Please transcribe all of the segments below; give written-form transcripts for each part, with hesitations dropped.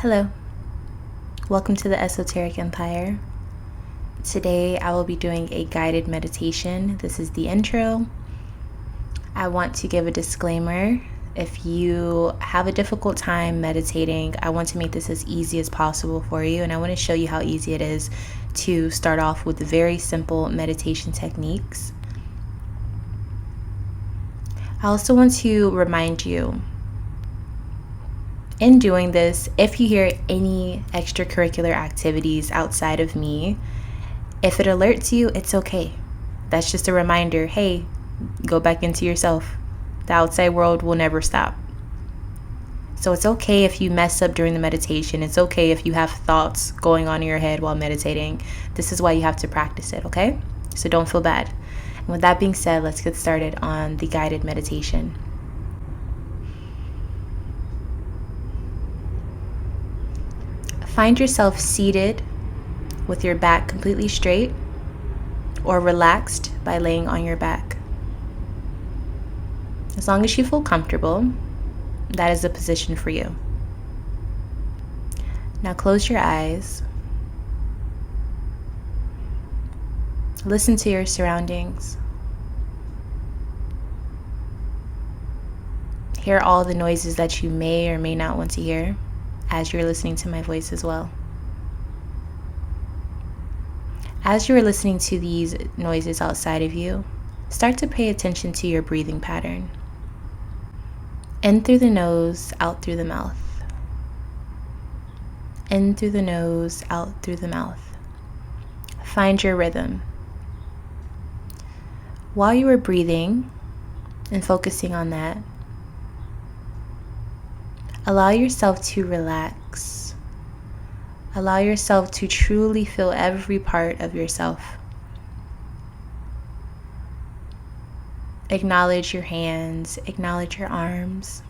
Hello, welcome to the Esoteric Empire. Today I will be doing a guided meditation. This is the intro. I want to give a disclaimer. If you have a difficult time meditating, I want to make this as easy as possible for you, and I want to show you how easy it is to start off with very simple meditation techniques. I also want to remind you, in doing this, if you hear any extracurricular activities outside of me, if it alerts you, it's okay. That's just a reminder, hey, go back into yourself. The outside world will never stop. So it's okay if you mess up during the meditation. It's okay if you have thoughts going on in your head while meditating. This is why you have to practice it, okay? So don't feel bad. And with that being said, let's get started on the guided meditation. Find yourself seated with your back completely straight or relaxed by laying on your back. As long as you feel comfortable, that is the position for you. Now close your eyes. Listen to your surroundings. Hear all the noises that you may or may not want to hear as you're listening to my voice as well. As you are listening to these noises outside of you, start to pay attention to your breathing pattern. In through the nose, out through the mouth. In through the nose, out through the mouth. Find your rhythm. While you are breathing and focusing on that, allow yourself to relax. Allow yourself to truly feel every part of yourself. Acknowledge your hands, acknowledge your arms.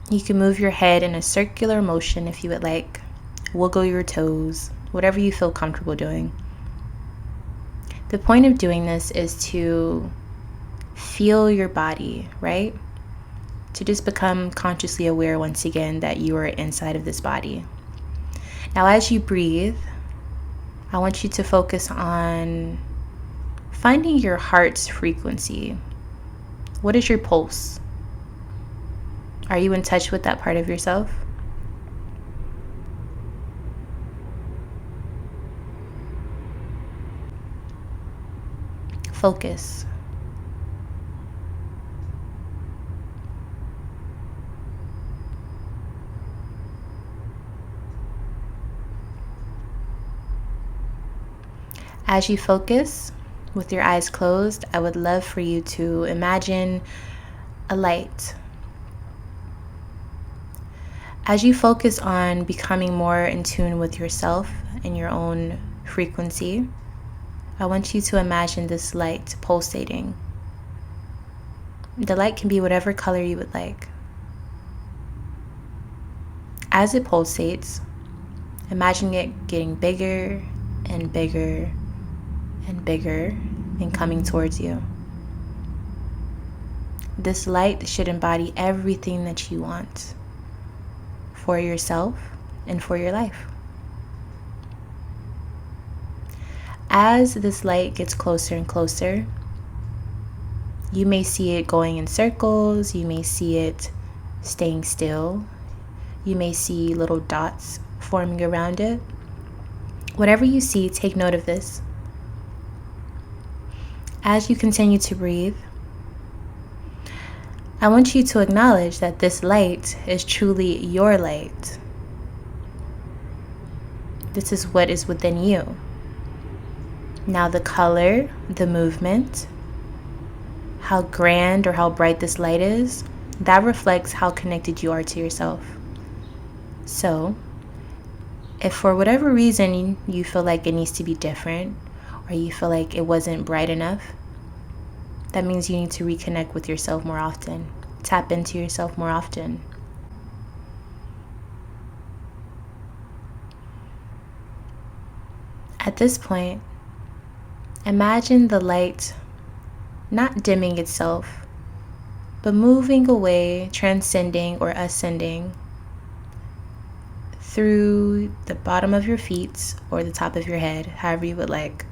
You can move your head in a circular motion if you would like. Wiggle your toes, whatever you feel comfortable doing. The point of doing this is to feel your body, right? To just become consciously aware once again that you are inside of this body. Now, as you breathe, I want you to focus on finding your heart's frequency. What is your pulse? Are you in touch with that part of yourself? Focus. As you focus, with your eyes closed, I would love for you to imagine a light. As you focus on becoming more in tune with yourself and your own frequency, I want you to imagine this light pulsating. The light can be whatever color you would like. As it pulsates, imagine it getting bigger and bigger and bigger and coming towards you. This light should embody everything that you want for yourself and for your life. As this light gets closer and closer, you may see it going in circles, you may see it staying still, you may see little dots forming around it. Whatever you see, take note of this. As you continue to breathe, I want you to acknowledge that this light is truly your light. This is what is within you. Now the color, the movement, how grand or how bright this light is, that reflects how connected you are to yourself. So, if for whatever reason you feel like it needs to be different, or you feel like it wasn't bright enough, that means you need to reconnect with yourself more often. Tap into yourself more often. At this point, imagine the light not dimming itself, but moving away, transcending or ascending through the bottom of your feet or the top of your head, however you would like.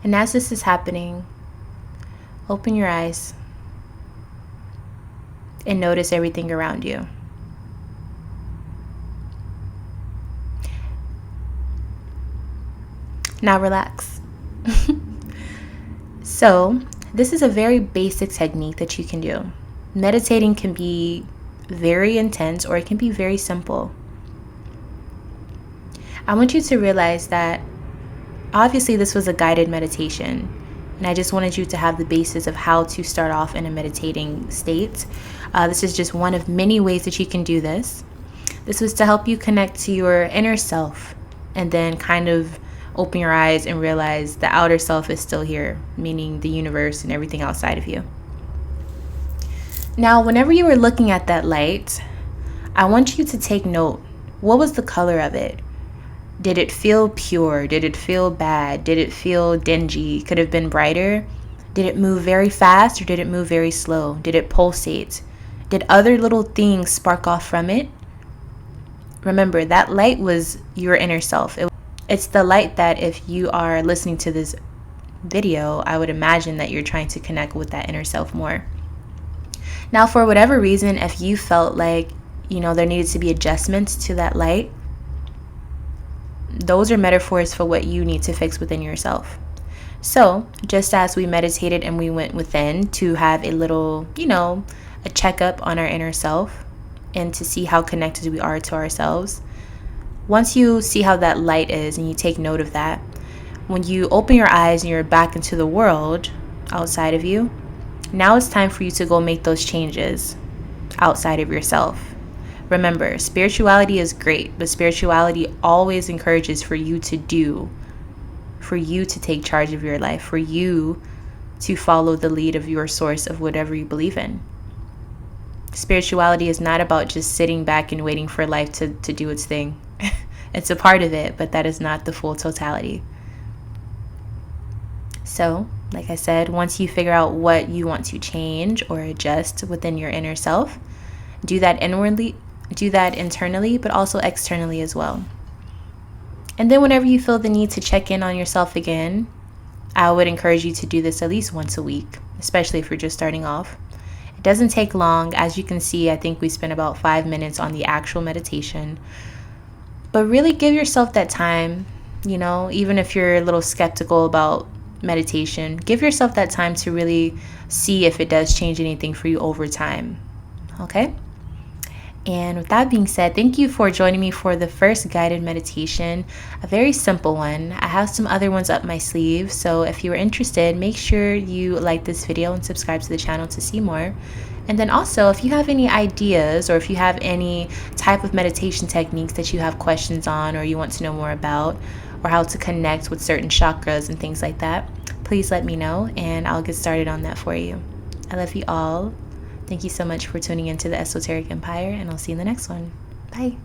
And as this is happening, open your eyes and notice everything around you. Now relax. So, this is a very basic technique that you can do. Meditating can be very intense or it can be very simple. I want you to realize that obviously this was a guided meditation, and I just wanted you to have the basis of how to start off in a meditating state. This is just one of many ways that you can do this. This was to help you connect to your inner self and then kind of open your eyes and realize the outer self is still here, meaning the universe and everything outside of you. Now, whenever you were looking at that light, I want you to take note. What was the color of it? Did it feel pure? Did it feel bad? Did it feel dingy? Could it have been brighter? Did it move very fast or did it move very slow? Did it pulsate? Did other little things spark off from it? Remember, that light was your inner self. It's the light that if you are listening to this video, I would imagine that you're trying to connect with that inner self more. Now, for whatever reason, if you felt like, there needed to be adjustments to that light, those are metaphors for what you need to fix within yourself. So, just as we meditated and we went within to have a little, a checkup on our inner self and to see how connected we are to ourselves, once you see how that light is and you take note of that, when you open your eyes and you're back into the world outside of you, now it's time for you to go make those changes outside of yourself. Remember, spirituality is great, but spirituality always encourages for you to take charge of your life, for you to follow the lead of your source of whatever you believe in. Spirituality is not about just sitting back and waiting for life to do its thing. It's a part of it, but that is not the full totality. So, like I said, once you figure out what you want to change or adjust within your inner self, do that inwardly, do that internally, but also externally as well. And then whenever you feel the need to check in on yourself again, I would encourage you to do this at least once a week, especially if you're just starting off. It doesn't take long. As you can see, I think we spent about 5 minutes on the actual meditation. But really give yourself that time, even if you're a little skeptical about meditation, give yourself that time to really see if it does change anything for you over time. Okay? And with that being said, thank you for joining me for the first guided meditation, a very simple one. I have some other ones up my sleeve, so if you are interested, make sure you like this video and subscribe to the channel to see more. And then also, if you have any ideas or if you have any type of meditation techniques that you have questions on or you want to know more about, or how to connect with certain chakras and things like that, please let me know and I'll get started on that for you. I love you all. Thank you so much for tuning into the Esoteric Empire, and I'll see you in the next one. Bye.